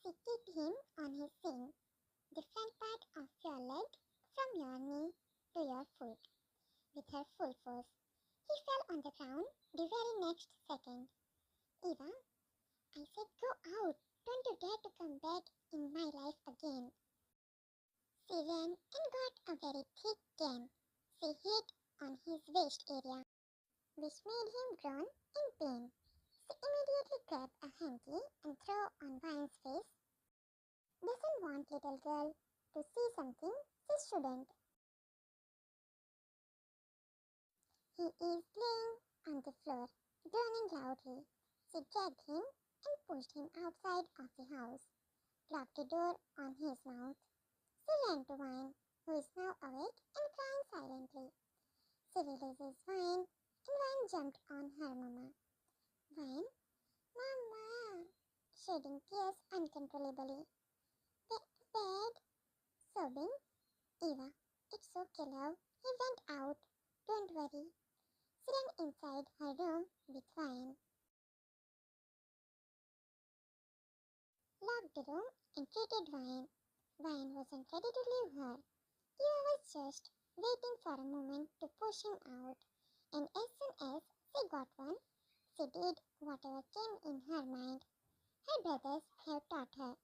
She kicked him on his shin, the front part of your leg from your knee to your foot, with her full force. He fell on the ground the very next second. Eva, I said go out. Don't you dare to come back in my life again. She ran and got a very thick game. She hit on his waist area, which made him groan in pain. She immediately grabbed a hanky and threw on Vine's face. Doesn't want little girl to see something she shouldn't. He is laying on the floor, groaning loudly. She dragged him and pushed him outside of the house, locked the door on his mouth. She ran to Vine, who is now awake and crying silently. She releases Vine, and Vine jumped on her mama. Vine, Mama, shedding tears uncontrollably. Bed, sobbing. Eva, it's okay, love. He went out. Don't worry. She ran inside her room with Vine, locked the room and treated Vine. Vine wasn't ready to leave her. Eva was just waiting for a moment to push him out, and as soon as she got one, she did whatever came in her mind. Her brothers have taught her.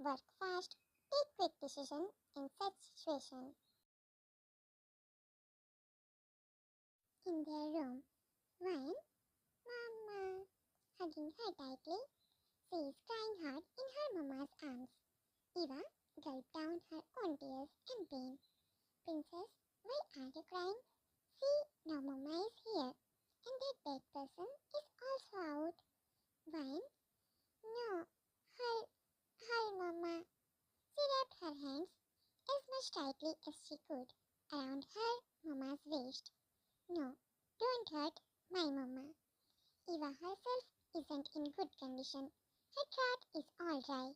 Work fast, take quick decisions in such situations. In their room, Vine, Mama, hugging her tightly. She is crying hard in her mama's arms. Eva gulped down her own tears and pain. Princess, why are you crying? See, now Mama is here, and that bad person is also out. Vine, no, her Mama. She wrapped her hands as much tightly as she could around her Mama's waist. No, don't hurt my Mama. Eva herself isn't in good condition. Her throat is all dry.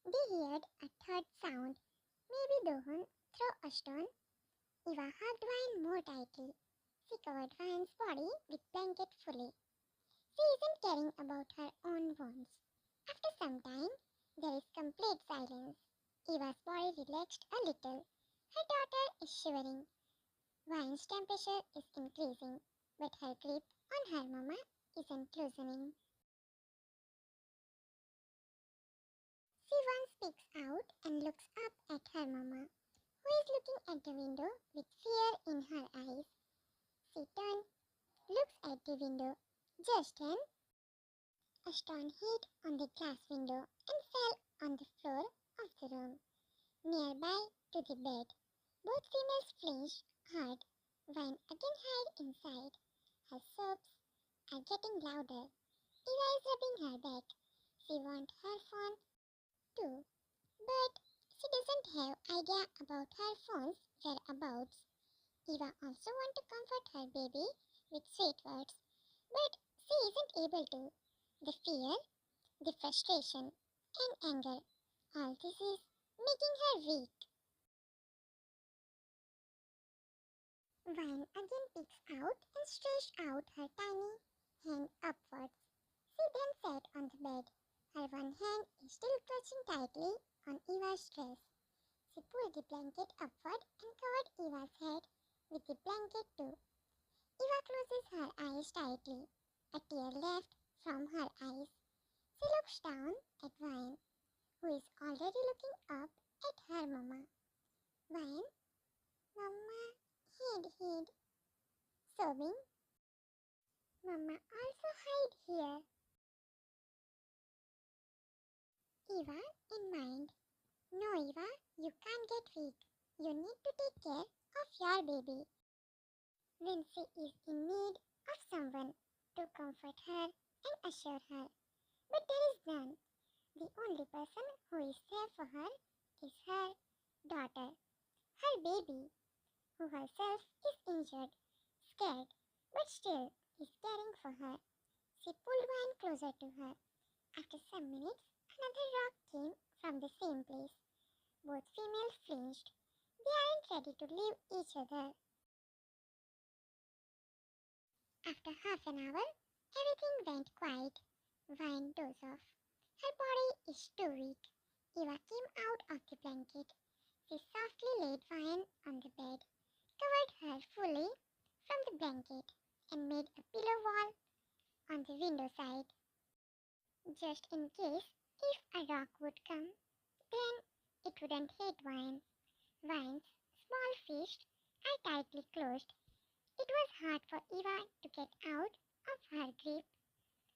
They heard a third sound. Maybe Dohun threw a stone. Eva hugged Vine more tightly. She covered Vine's body with blanket fully. She isn't caring about her own wounds. After some time, there is complete silence. Eva's body relaxed a little. Her daughter is shivering. Vine's temperature is increasing, but her grip on her mama isn't loosening. She once speaks out and looks up at her mama, who is looking at the window with fear in her eyes. She turns, looks at the window. Just then, a stone hit on the glass window and fell on the floor of the room, nearby to the bed. Both females flinched hard. Vine again hid inside. Her sobs are getting louder. Eva is rubbing her back. She wants her phone too, but she doesn't have idea about her phone's whereabouts. Eva also wants to comfort her baby with sweet words, but she isn't able to. The fear, the frustration, and anger, all this is making her weak. Vine again peeks out and stretched out her tiny hand upwards. She then sat on the bed. Her one hand is still clutching tightly on Eva's dress. She pulled the blanket upward and covered Eva's head with the blanket too. Eva closes her eyes tightly. A tear left from her eyes. She looks down at Vine, who is already looking up at her mama. Vine, Mama, hid. Sobbing, Mama also hide here. Eva in mind. No, Eva, you can't get weak. You need to take care of your baby. When she is in need of someone to comfort her and assure her. But there is none. The only person who is there for her is her daughter, her baby, who herself is injured, scared, but still is caring for her. She pulled Vine closer to her. After some minutes, another rock came from the same place. Both females flinched. They aren't ready to leave each other. After half an hour, everything went quiet. Vine dozed off. Her body is too weak. Eva came out of the blanket. She softly laid Vine on the bed, covered her fully from the blanket, and made a pillow wall on the window side, just in case if a rock would come, then it wouldn't hit Vine. Vine's small fists are tightly closed. It was hard for Eva to get out of her grip.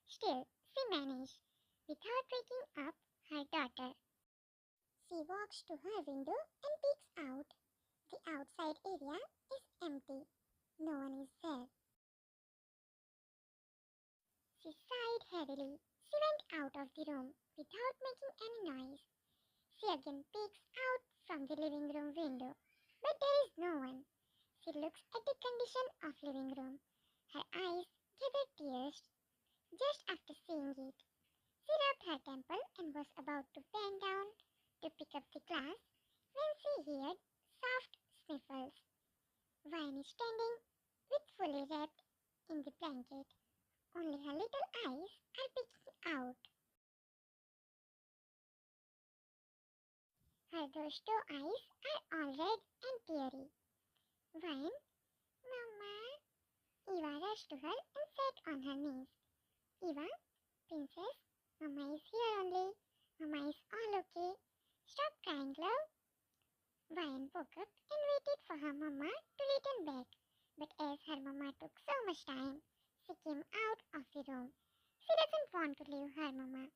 Still, she managed, without waking up her daughter. She walks to her window and peeks out. The outside area is empty. No one is there. She sighed heavily. She went out of the room without making any noise. She again peeks out from the living room window, but there is no one. She looks at the condition of living room. Her eyes gather tears just after seeing it. She rubbed her temple and was about to bend down to pick up the glass when she heard soft sniffles. Vine is standing with fully wrapped in the blanket. Only her little eyes are peeking out. Her those two eyes are all red and teary. Vine, Mama. Eva rushed to her and sat on her knees. Eva, Princess, Mama is here only. Mama is all okay. Stop crying, love. Vine woke up and waited for her Mama to return back. But as her Mama took so much time, she came out of the room. She doesn't want to leave her Mama.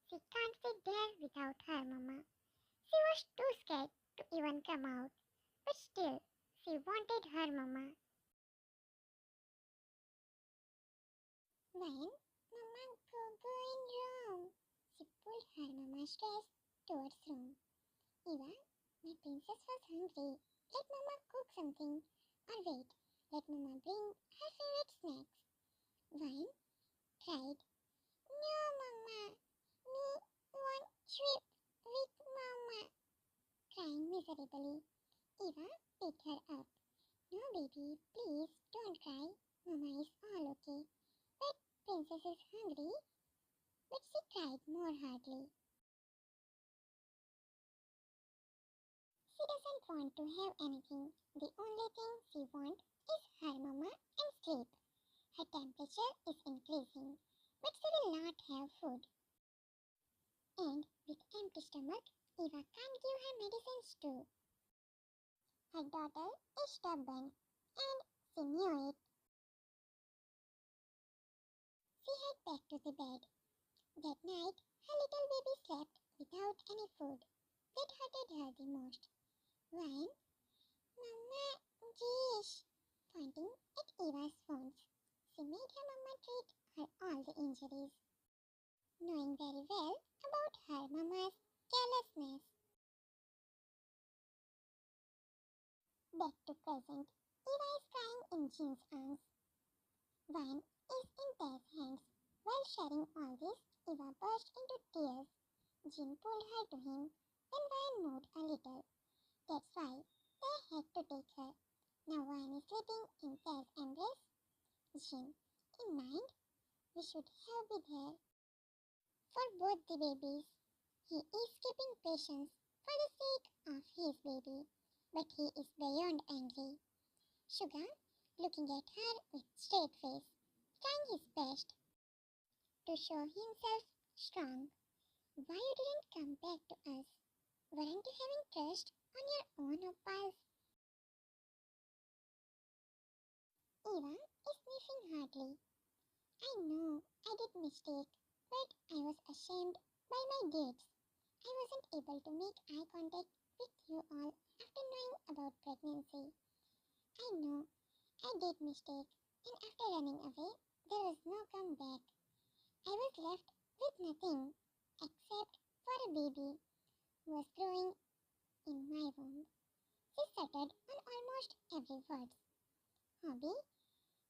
She can't sit there without her Mama. She was too scared to even come out. But still, she wanted her Mama. When Mama go in room, she pulled her Mama's dress towards room. Eva, my princess was hungry. Let Mama cook something. Or wait, let Mama bring her favorite snacks. Vine cried, no Mama, me want sleep with Mama. Crying miserably, Eva picked her up. No baby, please don't cry. Mama is all okay. But Princess is hungry. But she cried more hardly. She doesn't want to have anything. The only thing she wants is her Mama and sleep. Her temperature is increasing, but she will not have food. And with empty stomach, Eva can't give her medicines too. Her daughter is stubborn, and she knew it. She headed back to the bed. That night, her little baby slept without any food. That hurted her the most. Vine, Mama, Jeesh, pointing at Eva's wounds. She made her Mama treat her all the injuries, knowing very well about her Mama's carelessness. Back to present. Eva is crying in Jean's arms. Vine is in Tae's hands. While sharing all this, Eva burst into tears. Jean pulled her to him. Then Vine moved a little. That's why Tae had to take her. Now Vine is sleeping in Tae's embrace. Jean, in mind, we should have been there for both the babies. He is keeping patience for the sake of his baby, but he is beyond angry. Suga, looking at her with straight face, trying his best to show himself strong. Why you didn't come back to us? Weren't you having trust on your own opals? Eva is sniffing hardly. I know I did mistake, but I was ashamed by my deeds. I wasn't able to make eye contact with you all after knowing about pregnancy. I know I did mistake, and after running away, there was no come back. I was left with nothing except for a baby who was growing in my womb. She stuttered on almost every word. Hobby,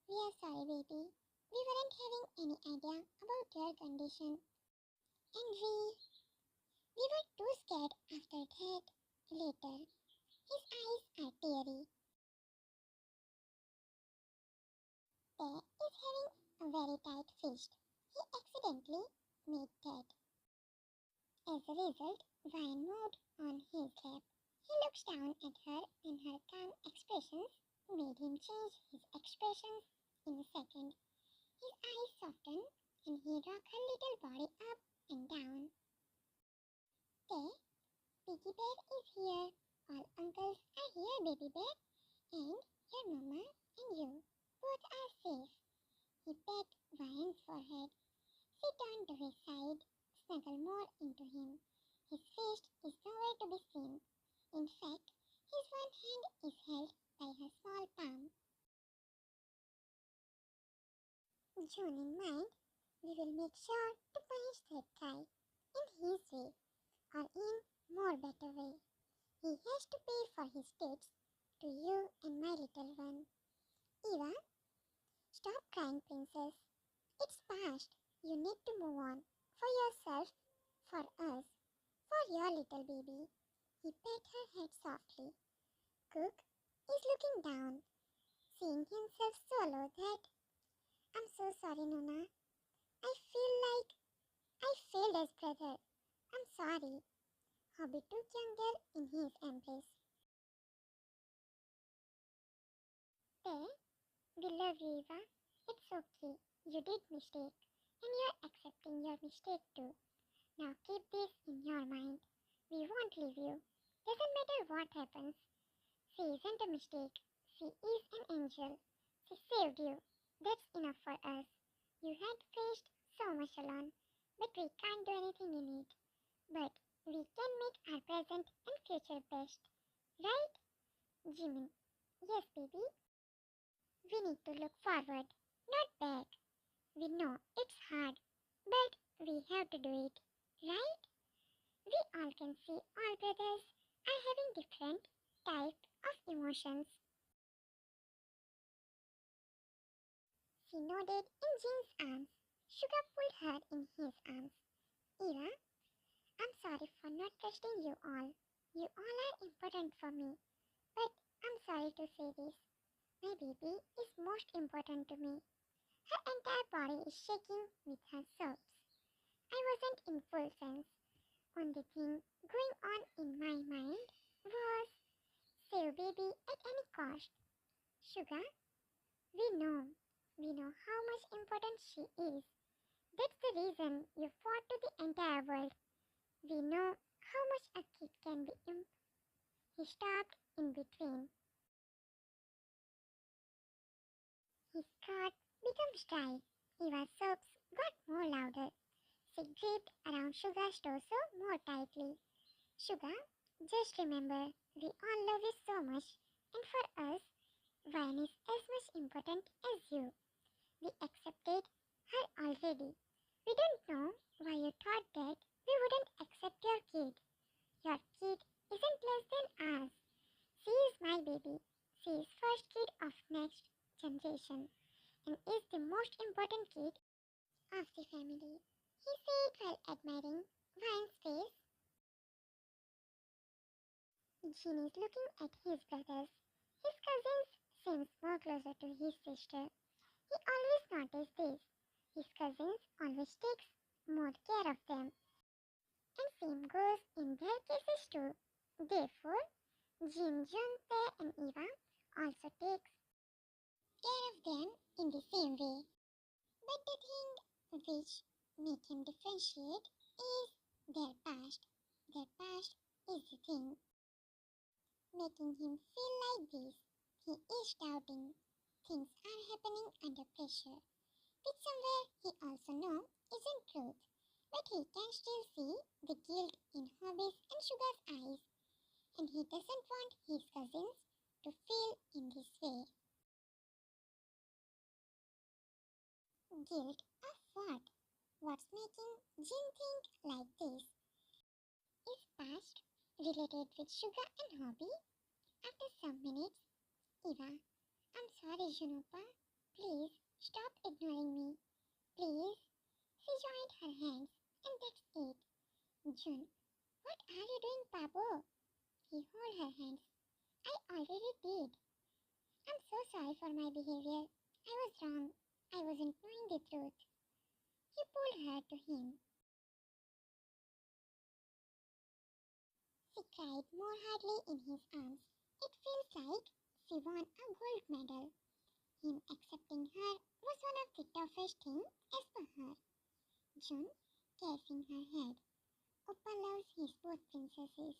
we are sorry, baby. We weren't having any idea about your condition, and we were too scared after that. Later, his eyes are teary. Tae is having a very tight fist. He accidentally made dead. As a result, Ryan moved on his lap. He looked down at her and her calm expressions made him change his expressions in a second. His eyes softened and he rocked her little body up and down. Tae, Piggy Bear is here. All uncles are here, Baby Bear. And your mama and you both are safe. He pet Ryan's forehead. She turned to his side, snuggled more into him. His fist is nowhere to be seen. In fact, his one hand is held by her small palm. June in mind, we will make sure to punish that guy in his way or in more better way. He has to pay for his debts to you and my little one. Eva, stop crying, princess. It's past. You need to move on. For yourself, for us, for your little baby. He pat her head softly. Cook is looking down, seeing himself swallow that. I'm so sorry, Nona. I feel like I failed as brother. I'm sorry. Hobby took younger in his embrace. There, we love you, Eva. It's okay. You did mistake. And you're accepting your mistake too. Now keep this in your mind. We won't leave you. Doesn't matter what happens. She isn't a mistake. She is an angel. She saved you. That's enough for us. You had faced so much alone, but we can't do anything in it. But we can make our present and future best. Right, Jimin? Yes, baby. We need to look forward, not back. We know it's hard, but we have to do it. Right? We all can see all brothers are having different types of emotions. She nodded in Jin's arms. Sugar pulled her in his arms. Eva, I'm sorry for not trusting you all. You all are important for me. But I'm sorry to say this. My baby is most important to me. Her entire body is shaking with her sobs. I wasn't in full sense. Only thing going on in my mind was save baby at any cost. Sugar, we know how much important she is. That's the reason you fought to the entire world. We know how much a kid can be. He stopped in between. His throat becomes dry. Eva's sobs got more louder. She gripped around Sugar's torso more tightly. Sugar, just remember, we all love you so much, and for us, Ryan is as much important as you. We accepted her already. We don't know why you thought that we wouldn't accept your kid. Your kid isn't less than ours. She is my baby. She is first kid of next generation and is the most important kid of the family. He said while admiring Ryan's face. Jin is looking at his brothers. His cousins seems more closer to his sister. He always noticed this. His cousins always takes more care of them. And same goes in their cases too. Therefore, Jin, Jun, Tae and Eva also takes care of them in the same way. But the thing which make him differentiate is their past. Their past is the thing making him feel like this. He is doubting. Things are happening under pressure, which somewhere he also knows isn't truth. But he can still see the guilt in Hobby's and Sugar's eyes, and he doesn't want his cousins to feel in this way. Guilt of what? What's making Jin think like this? Is past related with Sugar and Hobby? After some minutes, Eva, I'm sorry, Junopa. Please stop ignoring me. Please. She joined her hands, and that's it. Jun, what are you doing, Pabo? He held her hands. I already did. I'm so sorry for my behavior. I was wrong. I wasn't knowing the truth. He pulled her to him. She cried more hardly in his arms. It feels like she won a gold medal. Him accepting her was one of the toughest things as per her. June caressing her head. Oppa loves his both princesses.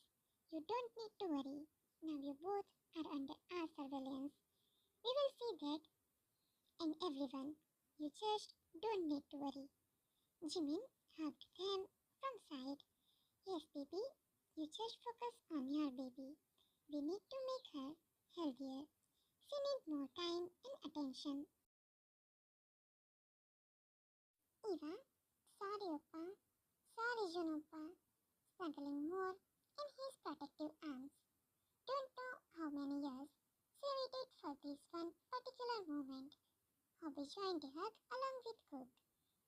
You don't need to worry. Now you both are under our surveillance. We will see that and everyone. You just don't need to worry. Jimin hugged them from side. Yes, baby. You just focus on your baby. We need to make her healthier. She needs more time and attention. Eva, sorry Oppa. Sorry Jun Oppa. Snuggling more in his protective arms. Don't know how many years she waited for this one particular moment. Hobby joined the hug along with Cook.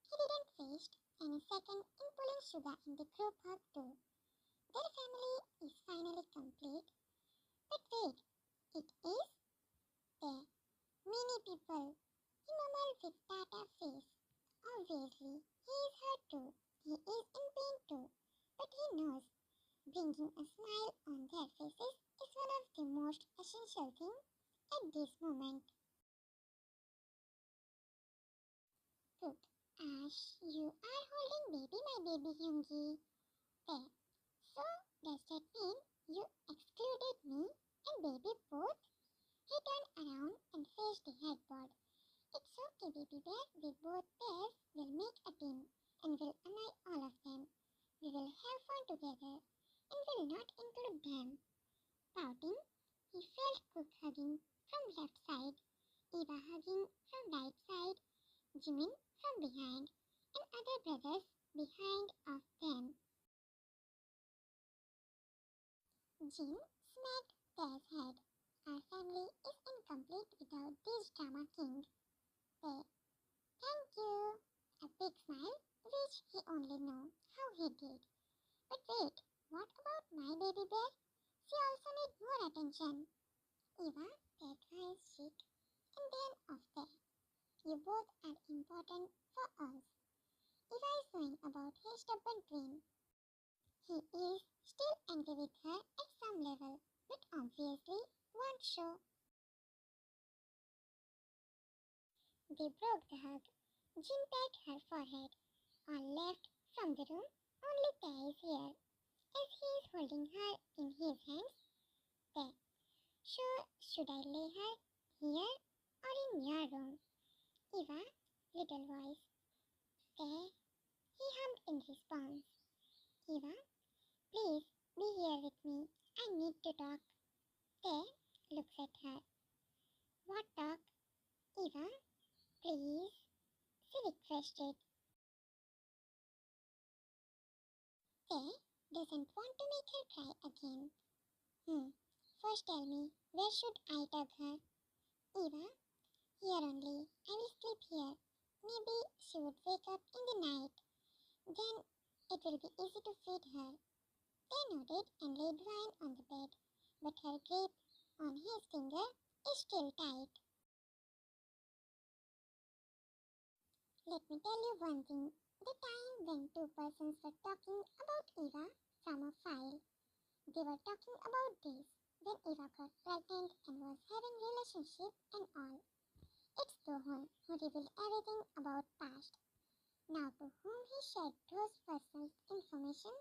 He didn't waste any second in pulling Sugar in the group hug too. Their family is finally complete. But wait, it is? There. Many people. He mumbled with Tata face. Obviously, he is hurt too. He is in pain too. But he knows bringing a smile on their faces is one of the most essential things at this moment. Cook. Ash, you are holding baby, my baby Hyungi. There. So, does that mean you excluded me and baby both? He turned around and faced the headboard. It's okay, baby bear. We both bears will make a team and will annoy all of them. We will have fun together and will not include them. Pouting, he felt Cook hugging from left side, Eva hugging from right side, Jimin from behind, and other brothers behind of them. Jin smacked Bear's head. Our family is incomplete without this drama king. Bear. Thank you. A big smile, which he only knew how he did. But wait, what about my baby bear? She also needs more attention. Eva pat Ryan's cheek and then off there. You both are important for us. Eva is knowing about his stubborn twin. He is still angry with her at some level, but obviously won't show. They broke the hug. Jin pat her forehead. On left from the room, only Tae is here, as he is holding her in his hands. There. So, should I lay her here or in your room? Eva, little voice. There. He hummed in response. Eva, please be here with me. I need to talk. Tae looks at her. What talk? Eva, please. She requested. Tae doesn't want to make her cry again. First tell me, where should I tuck her? Eva, here only. I will sleep here. Maybe she would wake up in the night. Then it will be easy to feed her. They nodded and laid Ryan on the bed, but her grip on his finger is still tight. Let me tell you one thing. The time when two persons were talking about Eva from a file. They were talking about this when Eva got pregnant and was having relationship and all. It's Dohon who revealed everything about past. Now to whom he shared those personal information?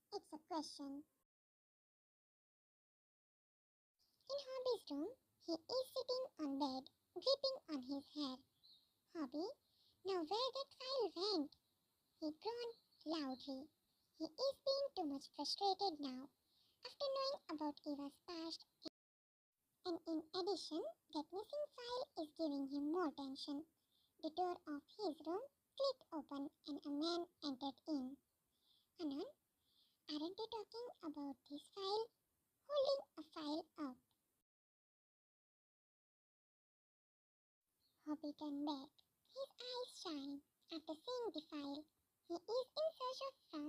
It's a question. In Hobby's room, he is sitting on bed, gripping on his hair. Hobby, now where that file went? He groaned loudly. He is being too much frustrated now, after knowing about Eva's past, and in addition, that missing file is giving him more tension. The door of his room clicked open and a man entered in. Anan, aren't they talking about this file? Holding a file up. Hobby turned back. His eyes shine after seeing the file. He is in search of from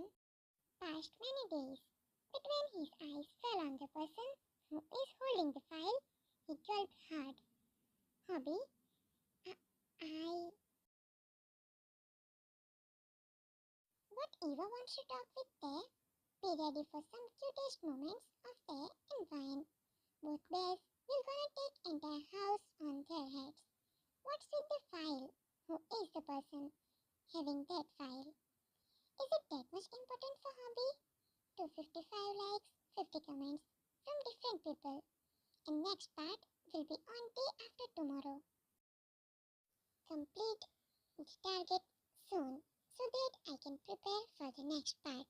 past many days. But when his eyes fell on the person who is holding the file, he gulped hard. Hobby, I... What Eva wants to talk with there? Be ready for some cutest moments of Tae and Vine. Both bears will gonna take entire house on their heads. What's with the file? Who is the person having that file? Is it that much important for hobby? 255 likes, 50 comments from different people. And next part will be on day after tomorrow. Complete the target soon so that I can prepare for the next part.